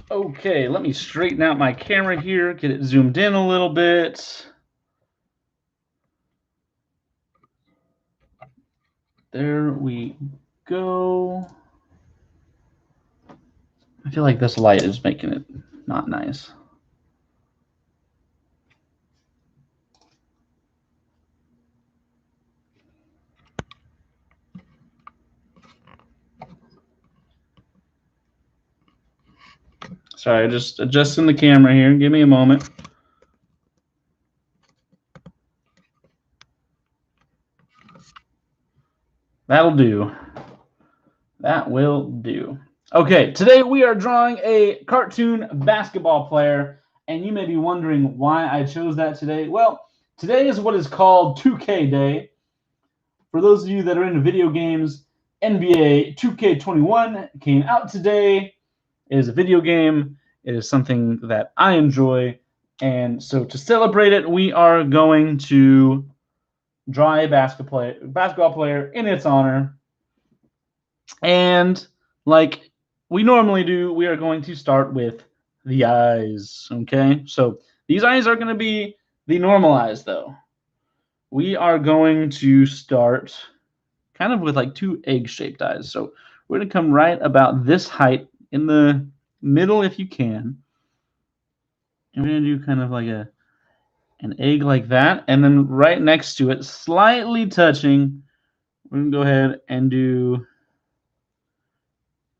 Okay, let me straighten out my camera here, get it zoomed in a little bit. There we go. I feel like this light is making it not nice. Sorry, just adjusting the camera here. Give me a moment. That'll do. That will do. Okay, today we are drawing a cartoon basketball player, and you may be wondering why I chose that today. Well, today is what is called 2K Day. For those of you that are into video games, NBA 2K21 came out today. It is a video game. It is something that I enjoy. And so to celebrate it, we are going to draw a basketball player in its honor. And like we normally do, we are going to start with the eyes. Okay, so these eyes are going to be the normal eyes, though. We are going to start kind of with like two egg-shaped eyes. So we're going to come right about this height in the middle if you can. And we're going to do kind of like an egg like that. And then right next to it, slightly touching, we're going to go ahead and do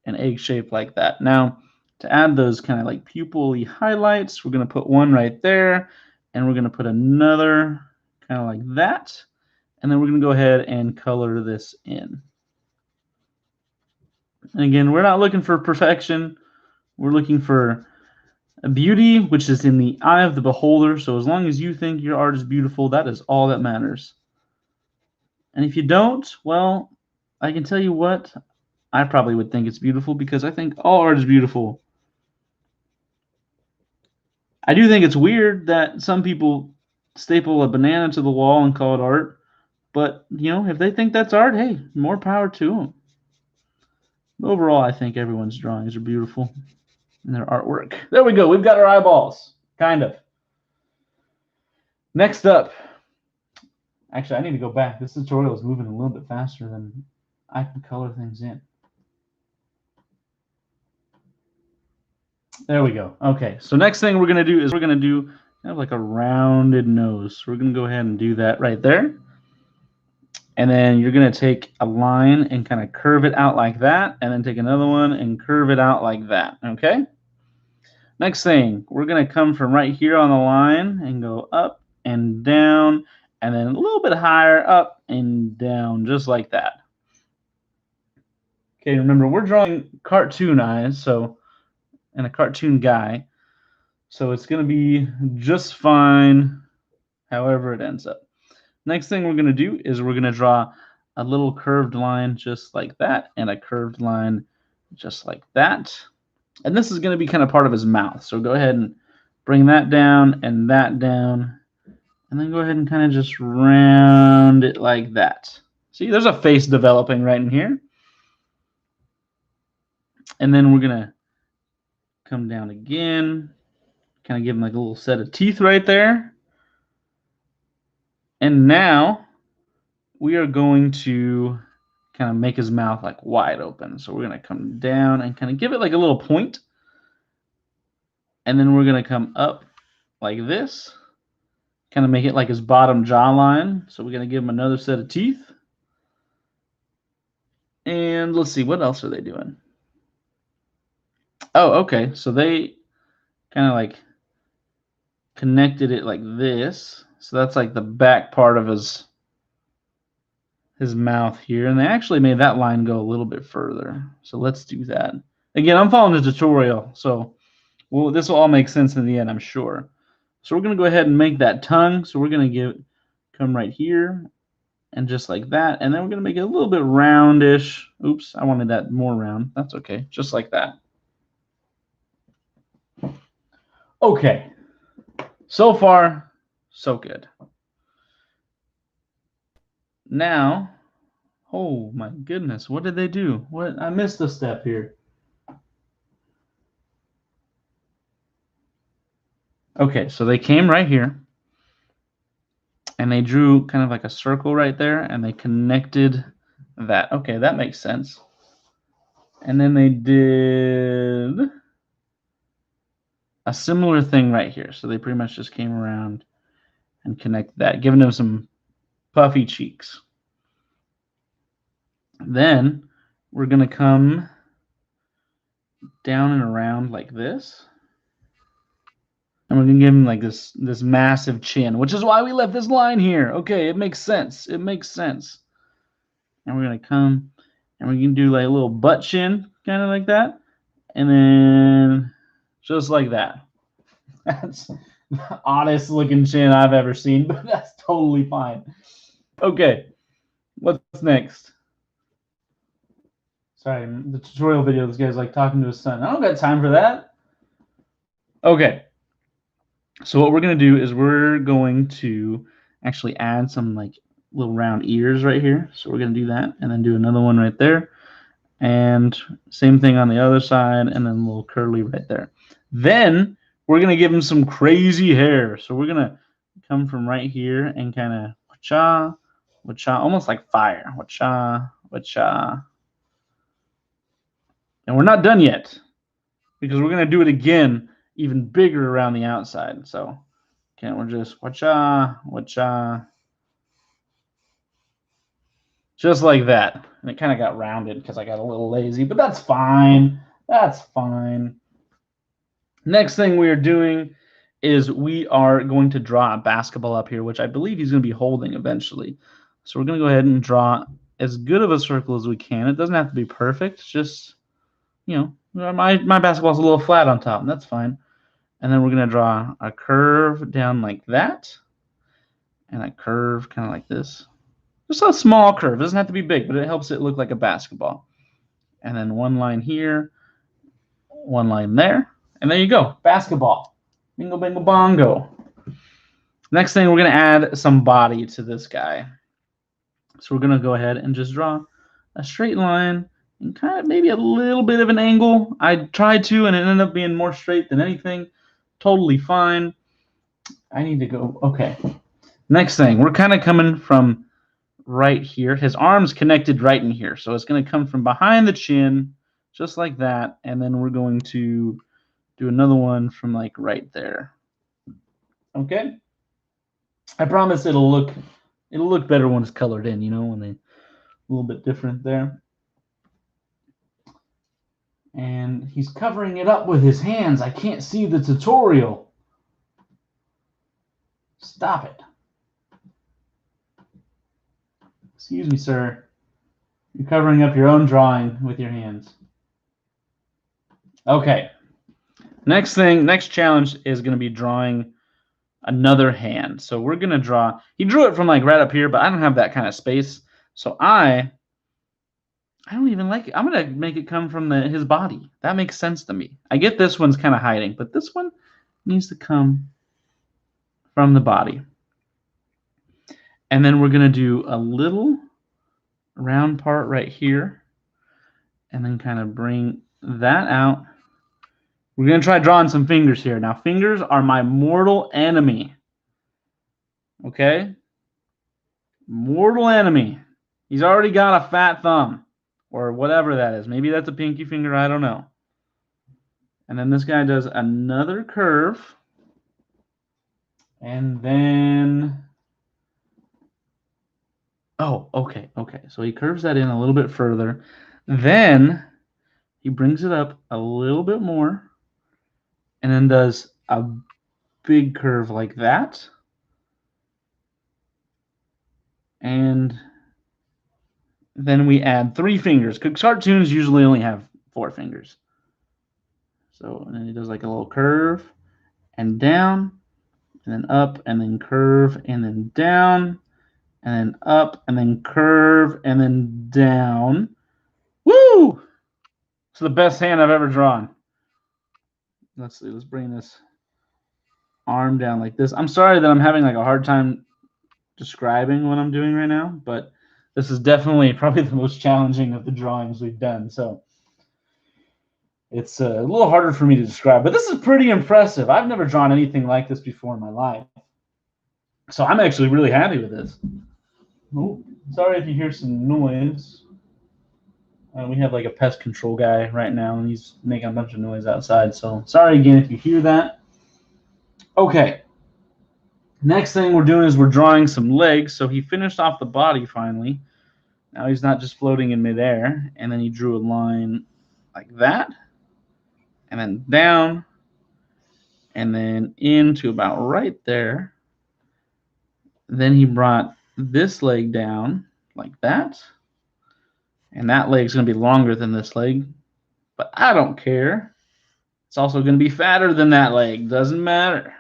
an egg shape like that. Now, to add those kind of like pupil-y highlights, we're going to put one right there, and we're going to put another kind of like that. And then we're going to go ahead and color this in. And again, we're not looking for perfection. We're looking for a beauty, which is in the eye of the beholder. So as long as you think your art is beautiful, that is all that matters. And if you don't, well, I can tell you what, I probably would think it's beautiful because I think all art is beautiful. I do think it's weird that some people staple a banana to the wall and call it art. But, you know, if they think that's art, hey, more power to them. Overall, I think everyone's drawings are beautiful in their artwork. There we go. We've got our eyeballs. Kind of. Next up. Actually, I need to go back. This tutorial is moving a little bit faster than I can color things in. There we go. Okay, so next thing we're going to do is we're going to do kind of like a rounded nose. So we're going to go ahead and do that right there. And then you're going to take a line and kind of curve it out like that, and then take another one and curve it out like that, okay? Next thing, we're going to come from right here on the line and go up and down, and then a little bit higher, up and down, just like that. Okay, remember, we're drawing cartoon eyes, and a cartoon guy, so it's going to be just fine however it ends up. Next thing we're going to do is we're going to draw a little curved line just like that, and a curved line just like that. And this is going to be kind of part of his mouth. So go ahead and bring that down and that down, and then go ahead and kind of just round it like that. See, there's a face developing right in here. And then we're going to come down again, kind of give him like a little set of teeth right there. And now we are going to kind of make his mouth like wide open. So we're going to come down and kind of give it like a little point. And then we're going to come up like this, kind of make it like his bottom jawline. So we're going to give him another set of teeth. And let's see, what else are they doing? Oh, okay. So they kind of like connected it like this. So that's like the back part of his mouth here. And they actually made that line go a little bit further. So let's do that. Again, I'm following the tutorial, so this will all make sense in the end, I'm sure. So we're going to go ahead and make that tongue. So we're going to come right here and just like that. And then we're going to make it a little bit roundish. Oops, I wanted that more round. That's okay. Just like that. Okay. So far, so good. Now, oh my goodness, what did they do? What? I missed a step here. Okay, so they came right here, and they drew kind of like a circle right there, and they connected that. Okay, that makes sense. And then they did a similar thing right here. So they pretty much just came around and connected that, giving them some puffy cheeks. Then we're going to come down and around like this. And we're going to give him like this massive chin, which is why we left this line here. Okay, it makes sense. It makes sense. And we're going to come and we're going to do like a little butt chin, kind of like that. And then just like that. That's the oddest looking chin I've ever seen, but that's totally fine. Okay, what's next? Sorry, the tutorial video, this guy's like talking to his son. I don't got time for that. Okay, so what we're going to do is we're going to actually add some like little round ears right here. So we're going to do that and then do another one right there. And same thing on the other side, and then a little curly right there. Then we're going to give him some crazy hair. So we're going to come from right here and kind of wacha, wacha, almost like fire. Wacha, wacha. And we're not done yet because we're going to do it again, even bigger around the outside. So, okay, we're just wacha, wacha. Just like that. And it kind of got rounded because I got a little lazy, but that's fine. That's fine. Next thing we are doing is we are going to draw a basketball up here, which I believe he's going to be holding eventually. So we're going to go ahead and draw as good of a circle as we can. It doesn't have to be perfect. Just, you know, my basketball's a little flat on top, and that's fine. And then we're going to draw a curve down like that, and a curve kind of like this. Just a small curve. It doesn't have to be big, but it helps it look like a basketball. And then one line here, one line there, and there you go. Basketball. Bingo, bingo, bongo. Next thing, we're going to add some body to this guy. So we're going to go ahead and just draw a straight line and kind of maybe a little bit of an angle. I tried to, and it ended up being more straight than anything. Totally fine. I need to go. Okay. Next thing, we're kind of coming from right here. His arm's connected right in here. So it's going to come from behind the chin, just like that. And then we're going to do another one from like right there. Okay. I promise it'll look better when it's colored in, you know, when they a little bit different there. And he's covering it up with his hands. I can't see the tutorial. Stop it. Excuse me, sir. You're covering up your own drawing with your hands. Okay. Next challenge is going to be drawing another hand. So we're going to draw. He drew it from like right up here, but I don't have that kind of space. So I don't even like it. I'm going to make it come from his body. That makes sense to me. I get this one's kind of hiding, but this one needs to come from the body. And then we're going to do a little round part right here and then kind of bring that out. We're going to try drawing some fingers here. Now, fingers are my mortal enemy. Okay? Mortal enemy. He's already got a fat thumb or whatever that is. Maybe that's a pinky finger. I don't know. And then this guy does another curve. And then... Oh, okay. So he curves that in a little bit further. Then he brings it up a little bit more and then does a big curve like that. And then we add 3 fingers. Cartoons usually only have 4 fingers. So and then he does like a little curve and down and then up and then curve and then down and then up and then curve and then down. Woo! It's the best hand I've ever drawn. Let's see. Let's bring this arm down like this. I'm sorry that I'm having like a hard time describing what I'm doing right now, but this is definitely probably the most challenging of the drawings we've done. So It's a little harder for me to describe, but this is pretty impressive. I've never drawn anything like this before in my life. So I'm actually really happy with this. Oh, sorry if you hear some noise. We have like a pest control guy right now, and he's making a bunch of noise outside. So sorry again if you hear that. Okay. Next thing we're doing is we're drawing some legs. So he finished off the body finally. Now he's not just floating in midair. And then he drew a line like that. And then down. And then into about right there. Then he brought this leg down like that. And that leg's going to be longer than this leg. But I don't care. It's also going to be fatter than that leg. Doesn't matter.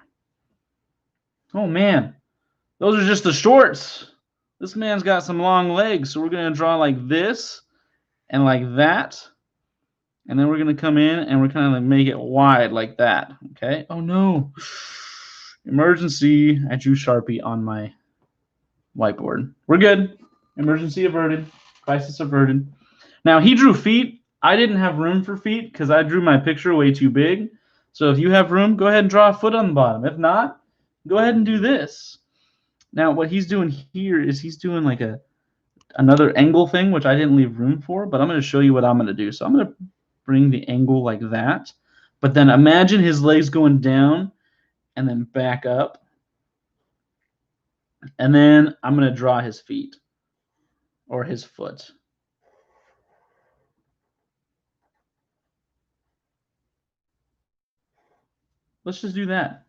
Oh, man. Those are just the shorts. This man's got some long legs. So we're going to draw like this and like that. And then we're going to come in and we're kind of like make it wide like that. Okay. Oh, no. Emergency. I drew Sharpie on my whiteboard. We're good. Emergency averted. Crisis averted. Now, he drew feet. I didn't have room for feet because I drew my picture way too big. So if you have room, go ahead and draw a foot on the bottom. If not, go ahead and do this. Now, what he's doing here is he's doing like another angle thing, which I didn't leave room for, but I'm going to show you what I'm going to do. So I'm going to bring the angle like that. But then imagine his legs going down and then back up. And then I'm going to draw his feet or his foot. Let's just do that.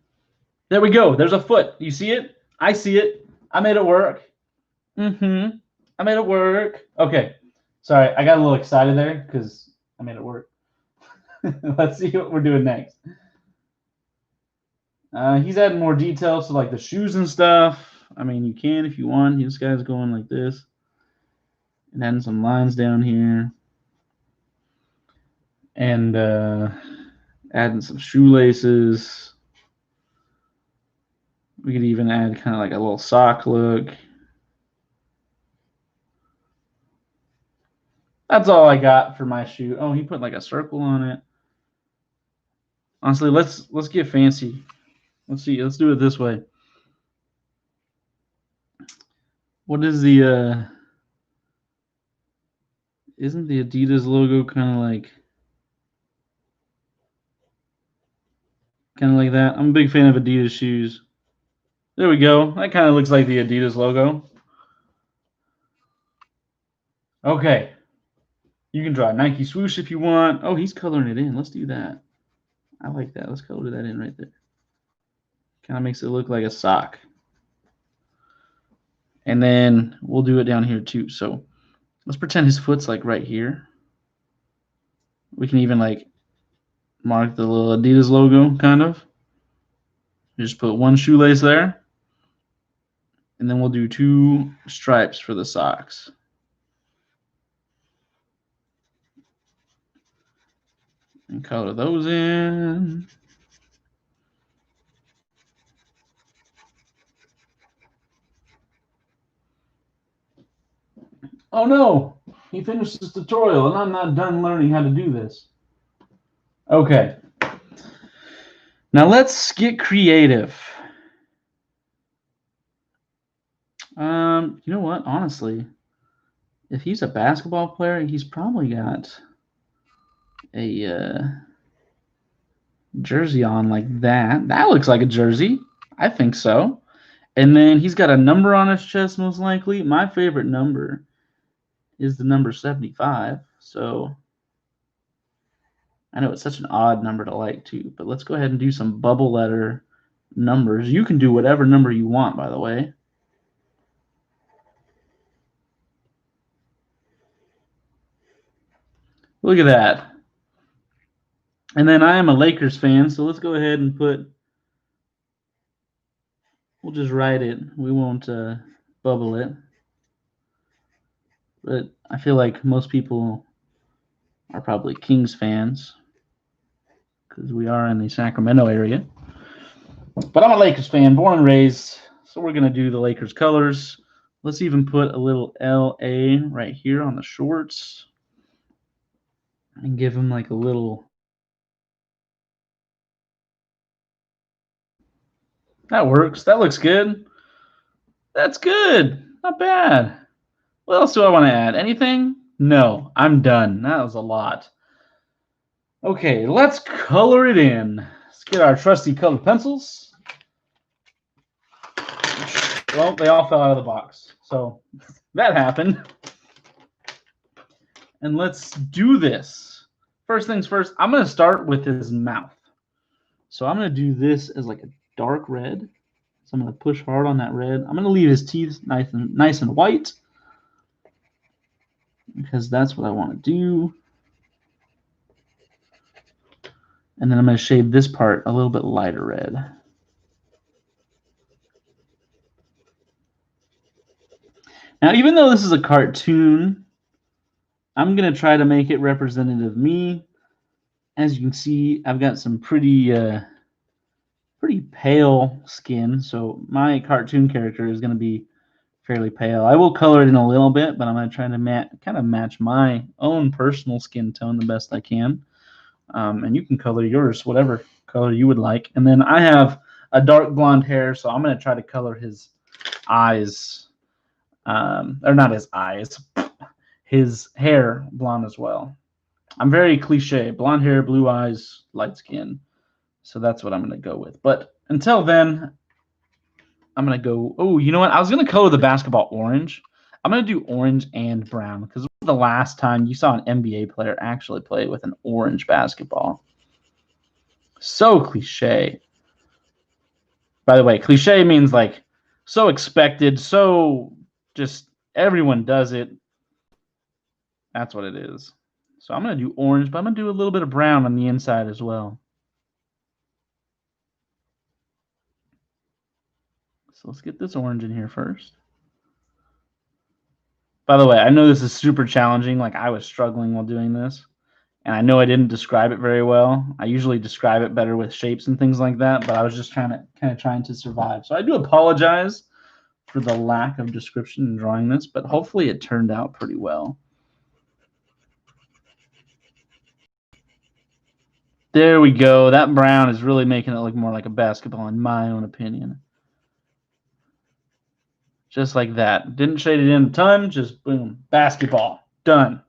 There we go. There's a foot. You see it? I see it. I made it work. I made it work. Okay. Sorry, I got a little excited there because I made it work. Let's see what we're doing next. He's adding more details to like the shoes and stuff. I mean, you can if you want. This guy's going like this. And adding some lines down here. And adding some shoelaces. We could even add kind of like a little sock look. That's all I got for my shoe. Oh, he put like a circle on it. Honestly, let's get fancy. Let's see. Let's do it this way. What is the isn't the Adidas logo kind of like that? I'm a big fan of Adidas shoes. There we go. That kind of looks like the Adidas logo. Okay. You can draw a Nike swoosh if you want. Oh, he's coloring it in. Let's do that. I like that. Let's color that in right there. Kind of makes it look like a sock. And then we'll do it down here too. So let's pretend his foot's like right here. We can even like mark the little Adidas logo kind of. Just put one shoelace there. And then we'll do 2 stripes for the socks. And color those in. Oh no, he finished this tutorial and I'm not done learning how to do this. Okay. Now let's get creative. You know what? Honestly, if he's a basketball player, he's probably got a jersey on like that. That looks like a jersey. I think so. And then he's got a number on his chest, most likely. My favorite number is the number 75. So I know it's such an odd number to like too, but let's go ahead and do some bubble letter numbers. You can do whatever number you want, by the way. Look at that. And then I am a Lakers fan, so let's go ahead and we'll just write it. We won't bubble it. But I feel like most people are probably Kings fans because we are in the Sacramento area. But I'm a Lakers fan, born and raised, so we're going to do the Lakers colors. Let's even put a little LA right here on the shorts and give them like a little That works. That looks good. That's good. Not bad. What else do I want to add? Anything? No, I'm done. That was a lot. Okay, let's color it in. Let's get our trusty colored pencils. Well, they all fell out of the box. So that happened. And let's do this. First things first, I'm going to start with his mouth. So I'm going to do this as like a dark red. So I'm going to push hard on that red. I'm going to leave his teeth nice and white because that's what I want to do. And then I'm going to shade this part a little bit lighter red. Now, even though this is a cartoon, I'm going to try to make it representative of me. As you can see, I've got some pretty pale skin, so my cartoon character is going to be fairly pale. I will color it in a little bit, but I'm going to try to kind of match my own personal skin tone the best I can. And you can color yours, whatever color you would like. And then I have a dark blonde hair, so I'm going to try to color his eyes, or not his eyes, his hair blonde as well. I'm very cliche. Blonde hair, blue eyes, light skin. So that's what I'm going to go with. But until then, I'm going to go, oh, you know what? I was going to color the basketball orange. I'm going to do orange and brown because this was the last time you saw an NBA player actually play with an orange basketball. So cliche. By the way, cliche means like so expected, so just everyone does it. That's what it is. So I'm going to do orange, but I'm going to do a little bit of brown on the inside as well. So let's get this orange in here first. By the way, I know this is super challenging. Like I was struggling while doing this. And I know I didn't describe it very well. I usually describe it better with shapes and things like that, but I was just kind of trying to survive. So I do apologize for the lack of description in drawing this, but hopefully it turned out pretty well. There we go. That brown is really making it look more like a basketball in my own opinion. Just like that. Didn't shade it in a ton, just boom, basketball. Done.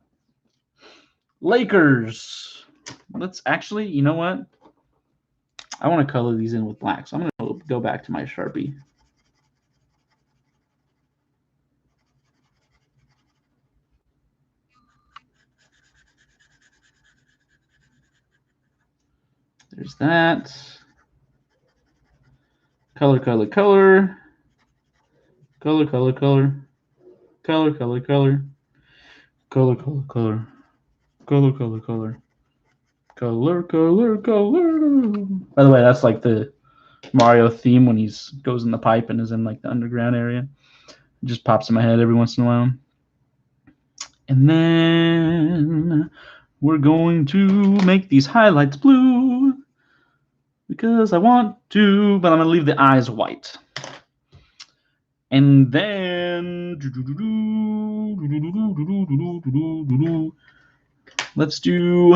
Lakers. Let's actually, you know what? I want to color these in with black, so I'm going to go back to my Sharpie. There's that. Color, color, color. Color, color, color. Color, color, color. Color, color, color. Color, color, color. Color, color, color. By the way, that's like the Mario theme when he goes in the pipe and is in like the underground area. It just pops in my head every once in a while. And then we're going to make these highlights blue because I want to, but I'm going to leave the eyes white. And then let's do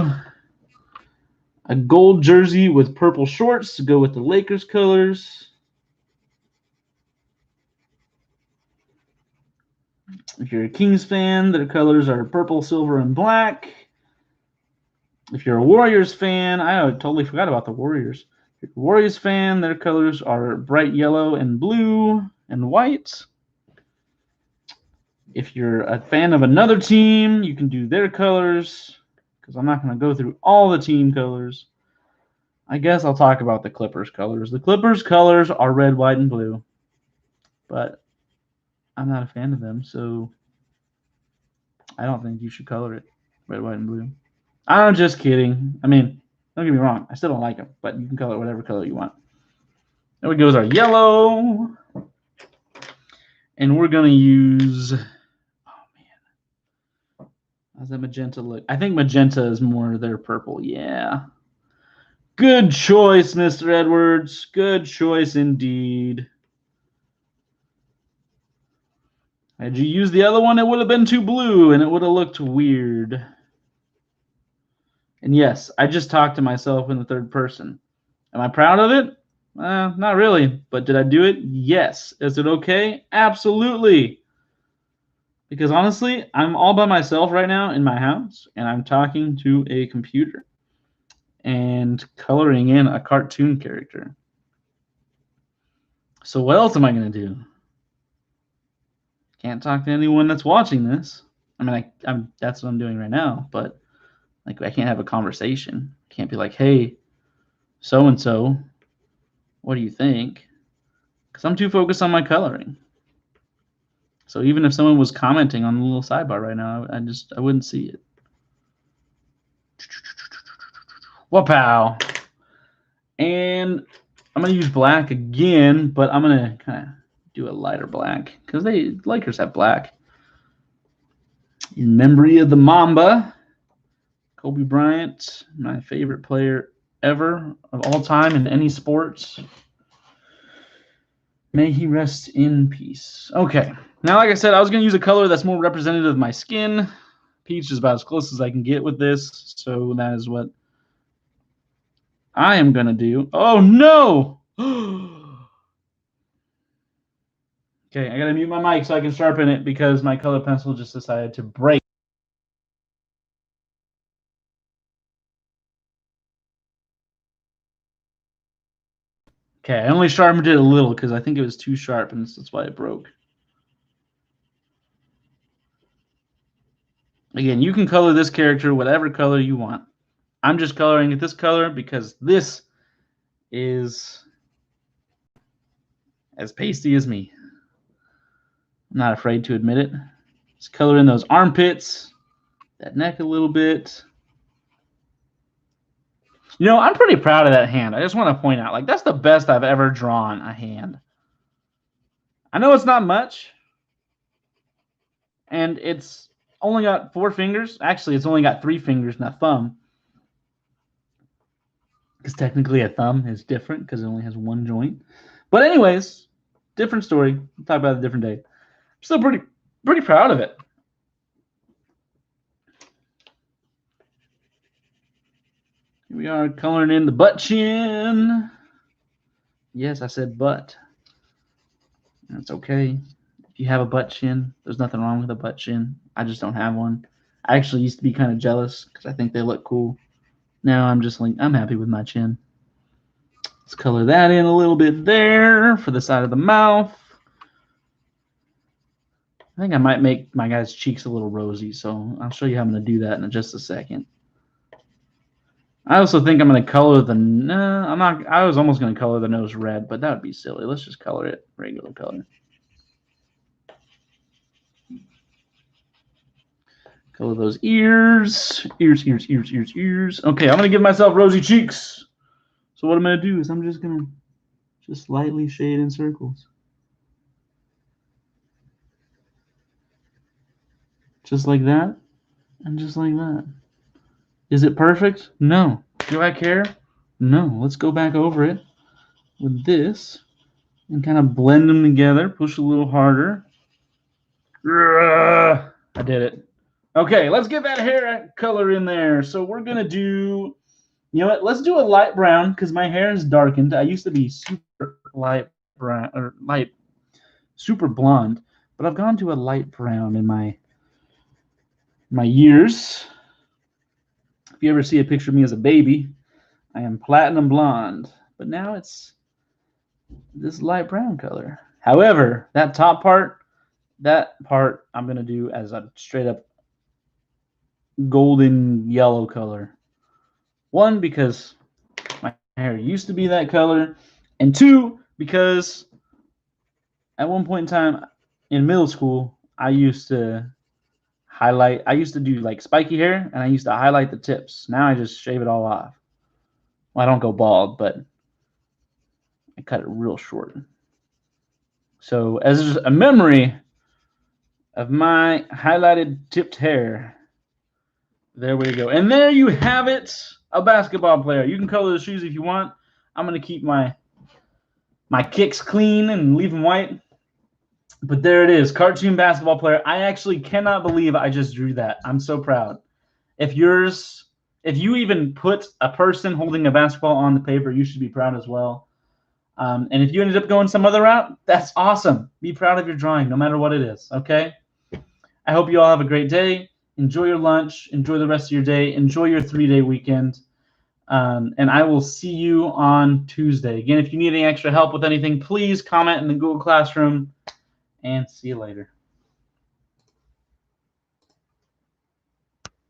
a gold jersey with purple shorts to go with the Lakers colors. If you're a Kings fan, their colors are purple, silver, and black. If you're a Warriors fan, I totally forgot about the Warriors. If you're a Warriors fan, their colors are bright yellow and blue and white. If you're a fan of another team, you can do their colors because I'm not going to go through all the team colors. I guess I'll talk about the Clippers colors. The Clippers colors are red, white, and blue, but I'm not a fan of them, so I don't think you should color it red, white, and blue. I'm just kidding. I mean, don't get me wrong. I still don't like them, but you can color whatever color you want. There we go is our yellow. And we're going to use, oh man, how's that magenta look? I think magenta is more their purple. Yeah. Good choice, Mr. Edwards. Good choice indeed. Had you used the other one, it would have been too blue and it would have looked weird. And yes, I just talked to myself in the third person. Am I proud of it? Not really, but did I do it? Yes. Is it okay? Absolutely. Because honestly, I'm all by myself right now in my house, and I'm talking to a computer and coloring in a cartoon character. So what else am I going to do? Can't talk to anyone that's watching this. I mean, I'm that's what I'm doing right now, but like I can't have a conversation. Can't be like, "Hey, so and so, what do you think?" Because I'm too focused on my coloring. So even if someone was commenting on the little sidebar right now, I wouldn't see it. Wapow. And I'm gonna use black again, but I'm gonna kind of do a lighter black because the Lakers have black. In memory of the Mamba, Kobe Bryant, my favorite player ever of all time in any sports. May he rest in peace. Okay. Now, like I said, I was going to use a color that's more representative of my skin. Peach is about as close as I can get with this. So that is what I am going to do. Oh, no. Okay, I got to mute my mic so I can sharpen it because my color pencil just decided to break. Okay, I only sharpened it a little because I think it was too sharp, and that's why it broke. Again, you can color this character whatever color you want. I'm just coloring it this color because this is as pasty as me. I'm not afraid to admit it. Just color in those armpits, that neck a little bit. You know, I'm pretty proud of that hand. I just want to point out, like, that's the best I've ever drawn a hand. I know it's not much, and it's only got 4 fingers. Actually, it's only got 3 fingers and a thumb. Because technically a thumb is different because it only has 1 joint. But anyways, different story. We'll talk about it a different day. I'm still pretty proud of it. Here we are coloring in the butt chin. Yes, I said butt. That's okay. If you have a butt chin, there's nothing wrong with a butt chin. I just don't have one. I actually used to be kind of jealous because I think they look cool. Now I'm just like, I'm happy with my chin. Let's color that in a little bit there for the side of the mouth. I think I might make my guy's cheeks a little rosy, so I'll show you how I'm going to do that in just a second. I also think I'm going to color the... No, I'm not... I was almost going to color the nose red, but that would be silly. Let's just color it regular color. Color those ears. Ears. Okay, I'm going to give myself rosy cheeks. So what I'm going to do is I'm just going to just lightly shade in circles. Just like that, and just like that. Is it perfect? No. Do I care? No. Let's go back over it with this and kind of blend them together. Push a little harder. I did it. Okay, let's get that hair color in there. So we're going to do, you know what? Let's do a light brown because my hair is darkened. I used to be super light brown or super blonde, but I've gone to a light brown in my years. If you ever see a picture of me as a baby, I am platinum blonde, but now it's this light brown color. However, that top part, I'm going to do as a straight up golden yellow color. 1, because my hair used to be that color, and 2, because at one point in time in middle school, I used to do like spiky hair, and I used to highlight the tips. Now I just shave it all off. Well, I don't go bald, but I cut it real short. So as a memory of my highlighted tipped hair, there we go. And there you have it, a basketball player. You can color the shoes if you want. I'm going to keep my kicks clean and leave them white. But there it is, cartoon basketball player. I actually cannot believe I just drew that. I'm so proud. If you even put a person holding a basketball on the paper, you should be proud as well. And if you ended up going some other route, that's awesome. Be proud of your drawing, no matter what it is, okay? I hope you all have a great day. Enjoy your lunch. Enjoy the rest of your day. Enjoy your 3-day weekend. And I will see you on Tuesday. Again, if you need any extra help with anything, please comment in the Google Classroom. And see you later.